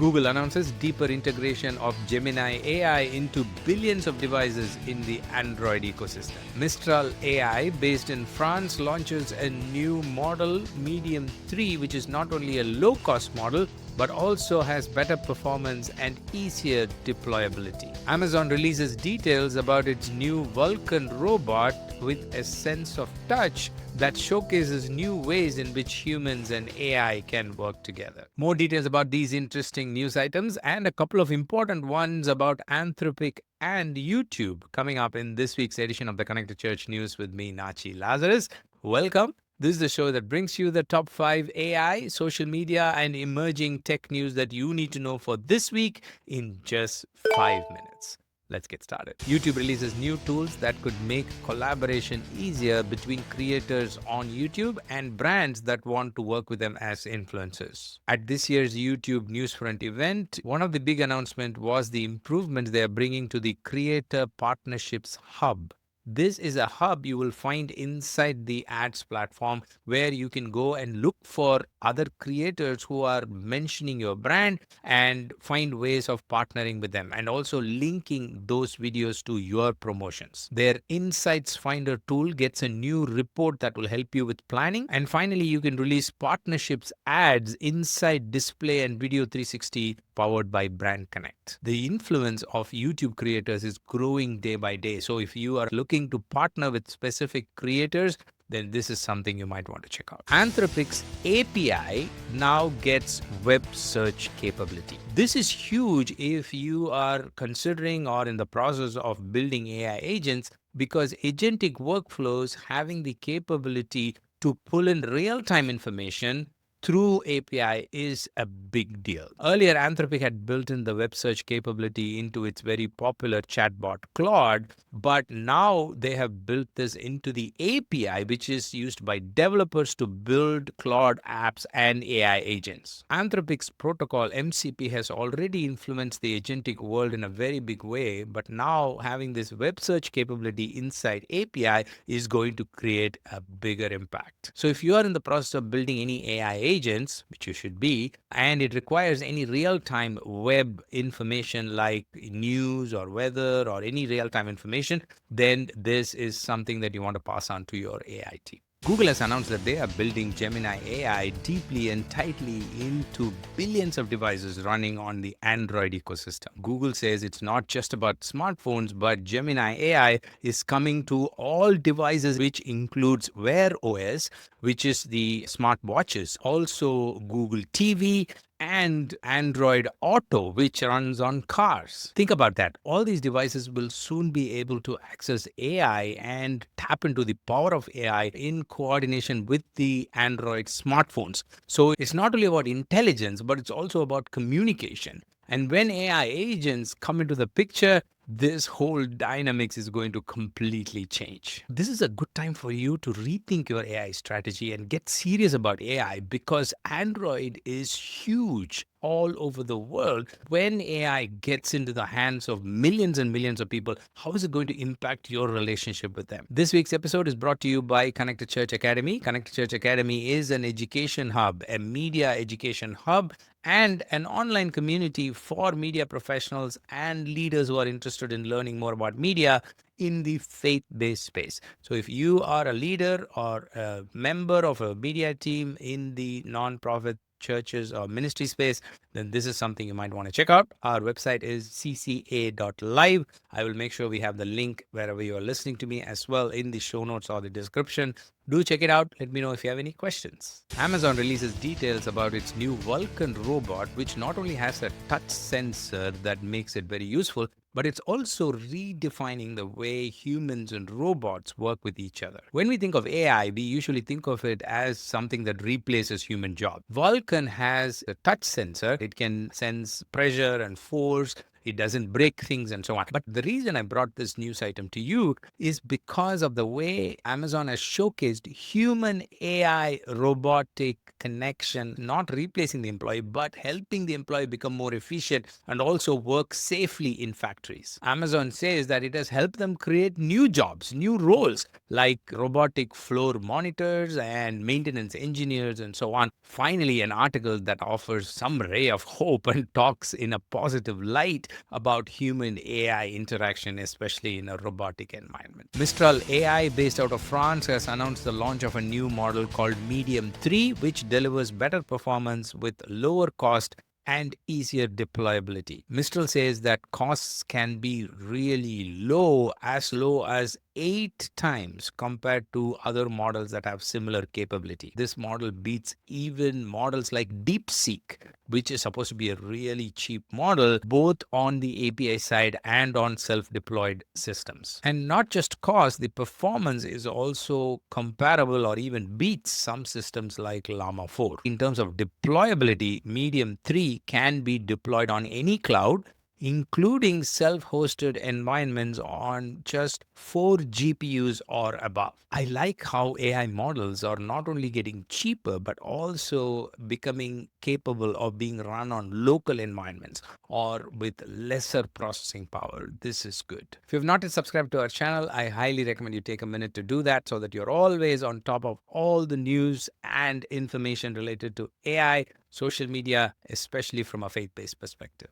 Google announces deeper integration of Gemini AI into billions of devices in the Android ecosystem. Mistral AI, based in France, launches a new model, Medium 3, which is not only a low-cost model, but also has better performance and easier deployability. Amazon releases details about its new Vulcan robot with a sense of touch that showcases new ways in which humans and AI can work together. More details about these interesting news items and a couple of important ones about Anthropic and YouTube coming up in this week's edition of the Connected Church News with me, Natchi. Lazarus, welcome. This is the show that brings you the top 5 AI, social media, and emerging tech news that you need to know for this week in just 5 minutes. Let's get started. YouTube releases new tools that could make collaboration easier between creators on YouTube and brands that want to work with them as influencers. At this year's YouTube Newsfront event, one of the big announcements was the improvements they are bringing to the Creator Partnerships Hub. This is a hub you will find inside the ads platform where you can go and look for other creators who are mentioning your brand and find ways of partnering with them and also linking those videos to your promotions. Their Insights Finder tool gets a new report that will help you with planning. And finally, you can release partnerships ads inside Display and Video 360 powered by Brand Connect. The influence of YouTube creators is growing day by day. So if you are looking to partner with specific creators, then this is something you might want to check out. Anthropic's API now gets web search capability. This is huge if you are considering or in the process of building AI agents, because agentic workflows having the capability to pull in real-time information through API is a big deal. Earlier, Anthropic had built in the web search capability into its very popular chatbot Claude, but now they have built this into the API, which is used by developers to build Claude apps and AI agents. Anthropic's protocol MCP has already influenced the agentic world in a very big way, but now having this web search capability inside API is going to create a bigger impact. So if you are in the process of building any AI agents, which you should be, and it requires any real-time web information like news or weather or any real-time information, then this is something that you want to pass on to your AI team. Google has announced that they are building Gemini AI deeply and tightly into billions of devices running on the Android ecosystem. Google says it's not just about smartphones, but Gemini AI is coming to all devices, which includes Wear OS, which is the smart watches, also Google TV, and Android Auto, which runs on cars. Think about that. All these devices will soon be able to access AI and tap into the power of AI in coordination with the Android smartphones. So it's not only about intelligence, but it's also about communication. And when AI agents come into the picture, this whole dynamics is going to completely change. This is a good time for you to rethink your AI strategy and get serious about AI, because Android is huge all over the world. When AI gets into the hands of millions and millions of people, how is it going to impact your relationship with them? This week's episode is brought to you by Connected Church Academy. Connected Church Academy is an education hub, a media education hub, and an online community for media professionals and leaders who are interested in learning more about media in the faith-based space. So if you are a leader or a member of a media team in the nonprofit churches or ministry space, then this is something you might want to check out. Our website is cca.live. I will make sure we have the link wherever you are listening to me as well in the show notes or the description. Do check it out. Let me know if you have any questions. Amazon releases details about its new Vulcan robot, which not only has a touch sensor that makes it very useful, but it's also redefining the way humans and robots work with each other. When we think of AI, we usually think of it as something that replaces human jobs. Vulcan has a touch sensor. It can sense pressure and force. it doesn't break things and so on. But the reason I brought this news item to you is because of the way Amazon has showcased human AI robotic connection, not replacing the employee, but helping the employee become more efficient and also work safely in factories. Amazon says that it has helped them create new jobs, new roles like robotic floor monitors and maintenance engineers and so on. Finally, an article that offers some ray of hope and talks in a positive light about human AI interaction, especially in a robotic environment. Mistral AI, based out of France, has announced the launch of a new model called Medium 3, which delivers better performance with lower cost and easier deployability. Mistral says that costs can be really low, as low as 8 times compared to other models that have similar capability. This model beats even models like DeepSeek, which is supposed to be a really cheap model, both on the API side and on self-deployed systems. And not just cost, the performance is also comparable or even beats some systems like Llama 4. In terms of deployability, Medium 3 can be deployed on any cloud, including self-hosted environments on just 4 GPUs or above. I like how AI models are not only getting cheaper, but also becoming capable of being run on local environments or with lesser processing power. This is good. If you've not yet subscribed to our channel, I highly recommend you take a minute to do that so that you're always on top of all the news and information related to AI, social media, especially from a faith-based perspective.